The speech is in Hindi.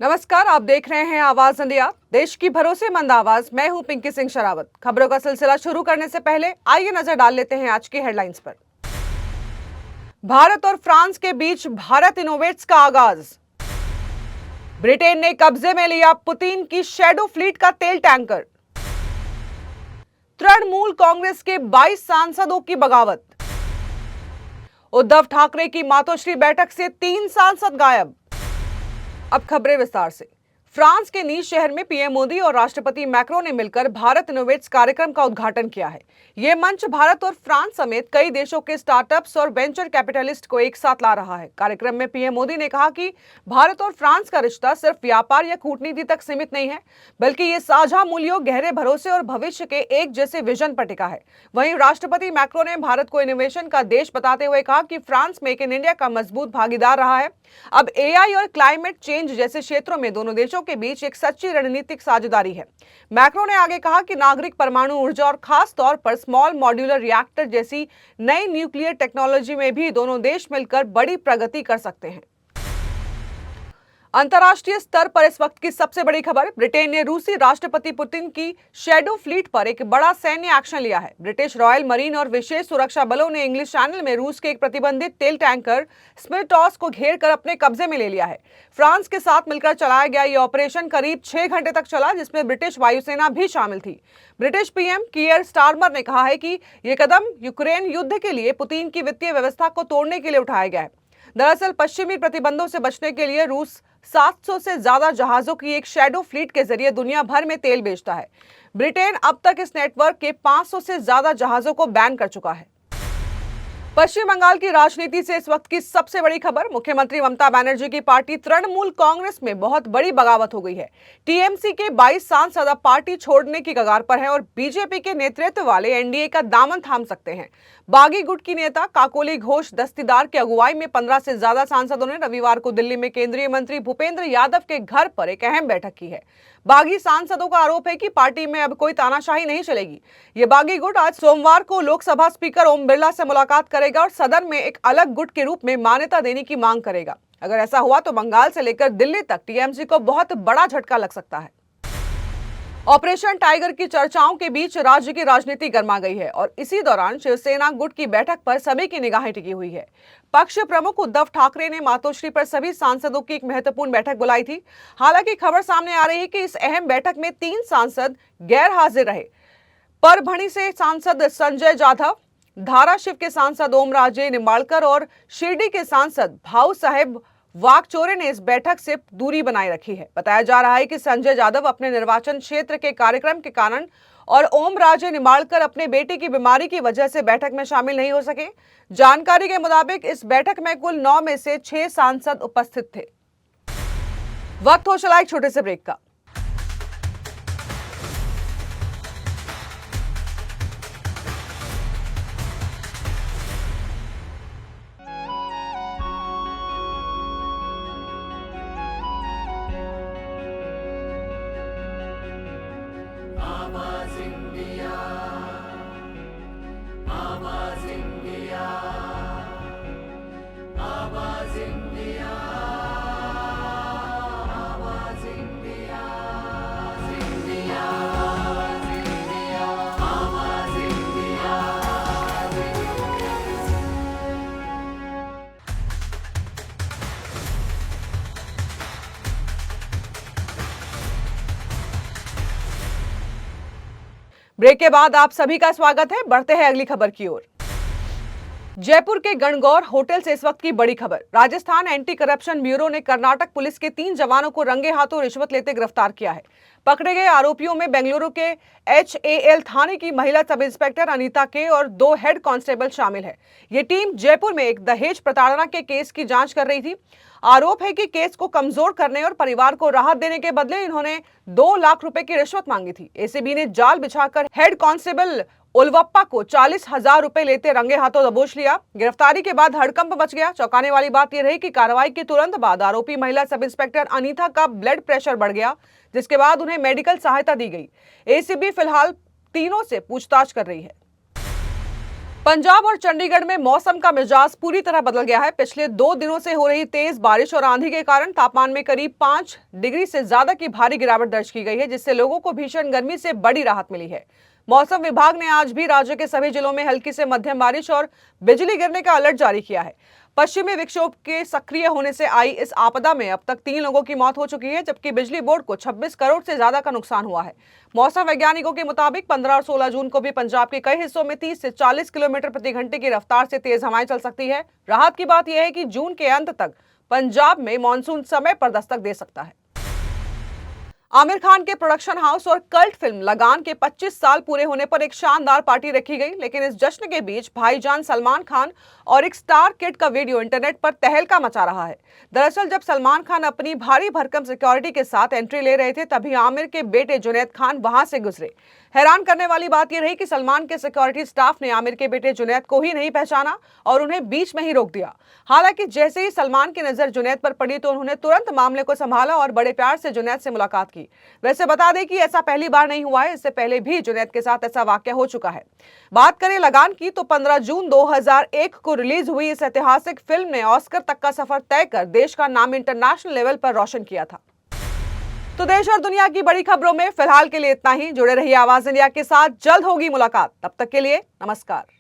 नमस्कार, आप देख रहे हैं आवाज इंडिया, देश की भरोसेमंद आवाज। मैं हूं पिंकी सिंह शरावत। खबरों का सिलसिला शुरू करने से पहले आइए नजर डाल लेते हैं आज की हेडलाइंस पर। भारत और फ्रांस के बीच भारत इनोवेट्स का आगाज। ब्रिटेन ने कब्जे में लिया पुतिन की शैडो फ्लीट का तेल टैंकर। तृणमूल कांग्रेस के 22 सांसदों की बगावत। उद्धव ठाकरे की मातोश्री बैठक से 3 सांसद गायब। अब खबरें विस्तार से। फ्रांस के नीस शहर में पीएम मोदी और राष्ट्रपति मैक्रों ने मिलकर भारत इनोवेट्स कार्यक्रम का उद्घाटन किया है। यह मंच भारत और फ्रांस समेत कई देशों के स्टार्टअप्स और वेंचर कैपिटलिस्ट को एक साथ ला रहा है। कार्यक्रम में पीएम मोदी ने कहा कि भारत और फ्रांस का रिश्ता सिर्फ व्यापार या कूटनीति तक सीमित नहीं है, बल्कि ये साझा मूल्यों, गहरे भरोसे और भविष्य के एक जैसे विजन पर टिका है। वहीं राष्ट्रपति मैक्रों ने भारत को इनोवेशन का देश बताते हुए कहा कि फ्रांस मेक इन इंडिया का मजबूत भागीदार रहा है। अब एआई और क्लाइमेट चेंज जैसे क्षेत्रों में दोनों देशों के बीच एक सच्ची रणनीतिक साझेदारी है। मैक्रों ने आगे कहा कि नागरिक परमाणु ऊर्जा और खास तौर पर स्मॉल मॉड्यूलर रिएक्टर जैसी नई न्यूक्लियर टेक्नोलॉजी में भी दोनों देश मिलकर बड़ी प्रगति कर सकते हैं। अंतर्राष्ट्रीय स्तर पर इस वक्त की सबसे बड़ी खबर। ब्रिटेन ने रूसी राष्ट्रपति पुतिन की शैडो फ्लीट पर एक बड़ा सैन्य एक्शन लिया है। ब्रिटिश रॉयल मरीन और विशेष सुरक्षा बलों ने इंग्लिश चैनल में रूस के एक प्रतिबंधित तेल टैंकर स्मिर्टॉस को घेर कर अपने कब्जे में ले लिया है। फ्रांस के साथ मिलकर चलाया गया यह ऑपरेशन करीब 6 घंटे तक चला, जिसमें ब्रिटिश वायुसेना भी शामिल थी। ब्रिटिश पीएम कीयर स्टारमर ने कहा है कि यह कदम यूक्रेन युद्ध के लिए पुतिन की वित्तीय व्यवस्था को तोड़ने के लिए उठाया गया है। दरअसल पश्चिमी प्रतिबंधों से बचने के लिए रूस 700 से ज्यादा जहाजों की एक शैडो फ्लीट के जरिए दुनिया भर में तेल बेचता है। ब्रिटेन अब तक इस नेटवर्क के 500 से ज्यादा जहाजों को बैन कर चुका है। पश्चिम बंगाल की राजनीति से इस वक्त की सबसे बड़ी खबर। मुख्यमंत्री ममता बनर्जी की पार्टी तृणमूल कांग्रेस में बहुत बड़ी बगावत हो गई है। टीएमसी के 22 सांसद अब पार्टी छोड़ने की कगार पर हैं और बीजेपी के नेतृत्व वाले एनडीए का दामन थाम सकते हैं। बागी गुट की नेता काकोली घोष दस्तीदार की अगुवाई में 15 से ज्यादा सांसदों ने रविवार को दिल्ली में केंद्रीय मंत्री भूपेंद्र यादव के घर पर एक अहम बैठक की है। बागी सांसदों का आरोप है कि पार्टी में अब कोई तानाशाही नहीं चलेगी। ये बागी गुट आज सोमवार को लोकसभा स्पीकर ओम बिरला से मुलाकात करेगा और सदन में एक अलग गुट के रूप में मान्यता देने की मांग करेगा। अगर ऐसा हुआ तो बंगाल से लेकर दिल्ली तक टीएमसी को बहुत बड़ा झटका लग सकता है। ऑपरेशन टाइगर की चर्चाओं के बीच राज्य की राजनीति गर्मा गई है और इसी दौरान शिवसेना गुट की बैठक पर सभी की निगाहें टिकी हुई है। पक्ष प्रमुख उद्धव ठाकरे ने मातोश्री पर सभी सांसदों की एक महत्वपूर्ण बैठक बुलाई थी। हालांकि खबर सामने आ रही है कि इस अहम बैठक में 3 सांसद गैर हाजिर रहे। परभणी से सांसद संजय जाधव, धाराशिव के सांसद ओमराजे निम्बाळकर और शिरडी के सांसद भाऊ साहेब वाकचोरे ने इस बैठक से दूरी बनाए रखी है। बताया जा रहा है कि संजय जाधव अपने निर्वाचन क्षेत्र के कार्यक्रम के कारण और ओमराजे निम्बाळकर अपने बेटे की बीमारी की वजह से बैठक में शामिल नहीं हो सके। जानकारी के मुताबिक इस बैठक में कुल 9 में से 6 सांसद उपस्थित थे। वक्त हो चला एक छोटे से ब्रेक का। ब्रेक के बाद आप सभी का स्वागत है। बढ़ते हैं अगली खबर की ओर। जयपुर के गणगौर होटल से इस वक्त की बड़ी खबर। राजस्थान एंटी करप्शन ब्यूरो ने कर्नाटक पुलिस के 3 जवानों को रंगे हाथों रिश्वत लेते गिरफ्तार किया है। पकड़े गए आरोपियों में बेंगलुरु के HAL थाने की महिला सब इंस्पेक्टर अनीता के और 2 हेड कांस्टेबल शामिल है। ये टीम जयपुर में एक दहेज प्रताड़ना के केस की जांच कर रही थी। आरोप है कि केस को कमजोर करने और परिवार को राहत देने के बदले इन्होंने 2 लाख रुपए की रिश्वत मांगी थी। एसीबी ने जाल बिछाकर हेड कांस्टेबल उलवप्पा को 40,000 रुपए लेते रंगे हाथों दबोच लिया। गिरफ्तारी के बाद हड़कंप मच गया। चौंकाने वाली बात यह रही कि कार्रवाई के तुरंत बाद आरोपी महिला सब इंस्पेक्टर अनीता का ब्लड प्रेशर बढ़ गया, जिसके बाद उन्हें मेडिकल सहायता दी गई। एसीबी फिलहाल तीनों से पूछताछ कर रही है। पंजाब और चंडीगढ़ में मौसम का मिजाज पूरी तरह बदल गया है। पिछले 2 दिनों से हो रही तेज बारिश और आंधी के कारण तापमान में करीब 5 डिग्री से ज्यादा की भारी गिरावट दर्ज की गई है, जिससे लोगों को भीषण गर्मी से बड़ी राहत मिली है। मौसम विभाग ने आज भी राज्य के सभी जिलों में हल्की से मध्यम बारिश और बिजली गिरने का अलर्ट जारी किया है। पश्चिमी विक्षोभ के सक्रिय होने से आई इस आपदा में अब तक 3 लोगों की मौत हो चुकी है, जबकि बिजली बोर्ड को 26 करोड़ से ज्यादा का नुकसान हुआ है। मौसम वैज्ञानिकों के मुताबिक 15 और 16 जून को भी पंजाब के कई हिस्सों में 30 से 40 किलोमीटर प्रति घंटे की रफ्तार से तेज हवाएं चल सकती है। राहत की बात यह है कि जून के अंत तक पंजाब में मानसून समय पर दस्तक दे सकता है। आमिर खान के प्रोडक्शन हाउस और कल्ट फिल्म लगान के 25 साल पूरे होने पर एक शानदार पार्टी रखी गई, लेकिन इस जश्न के बीच भाईजान सलमान खान और एक स्टार किड का वीडियो इंटरनेट पर तहलका मचा रहा है। दरअसल जब सलमान खान अपनी भारी भरकम सिक्योरिटी के साथ एंट्री ले रहे थे, तभी आमिर के बेटे जुनैद खान वहां से गुजरे। हैरान करने वाली बात यह रही कि सलमान के सिक्योरिटी स्टाफ ने आमिर के बेटे जुनैद को ही नहीं पहचाना और उन्हें बीच में ही रोक दिया। हालांकि जैसे ही सलमान की नजर जुनैद पर पड़ी तो उन्होंने तुरंत मामले को संभाला और बड़े प्यार से जुनैद से मुलाकात की। वैसे बता दें कि ऐसा पहली बार नहीं हुआ है, इससे पहले भी जुनैद के साथ ऐसा वाकया हो चुका है। बात करें लगान की तो 15 जून 2001 को रिलीज हुई इस ऐतिहासिक फिल्म ने ऑस्कर तक का सफर तय कर देश का नाम इंटरनेशनल लेवल पर रोशन किया था। तो देश और दुनिया की बड़ी खबरों में फिलहाल के लिए इतना ही। जुड़े रहिए आवाज इंडिया के साथ, जल्द होगी मुलाकात। तब तक के लिए नमस्कार।